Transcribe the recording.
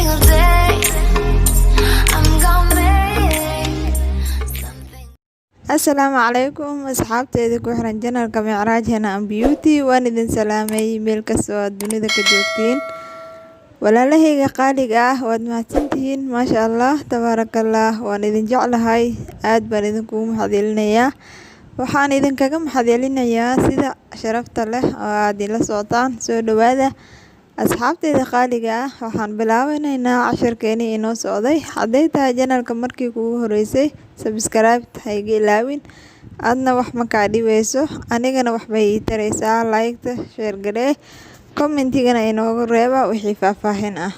single day. I'm gonna make something. Asalaamu calaykum asxaabteeda ku xiran channelka Micraaj Hana and Beauty. Waan idin salaamay meel kastoo aad dunida ka joogtiin. walaalahayga qaaliga ah waad mahadsantihiin maasha Allah tabaarakallah. waan idin jeclahay aad baan idinkugu mahadcelinayaa. waxaan idinkaga mahadcelinayaa sida sharafta leh oo aad ila socotaan. soo dhawaada asxaabteeda qaaliga ah. waxaan bilaabaynaa casharkeeni inoo socday. hadday tahay channelka markii kugu horeysay subscribe ha iga ilaawin. aadna wax ma kaa dhibeyso anigana wax bay ii taraysaa. like-ta share garee commentigana inoogu reeba wixii faahfaahin ah.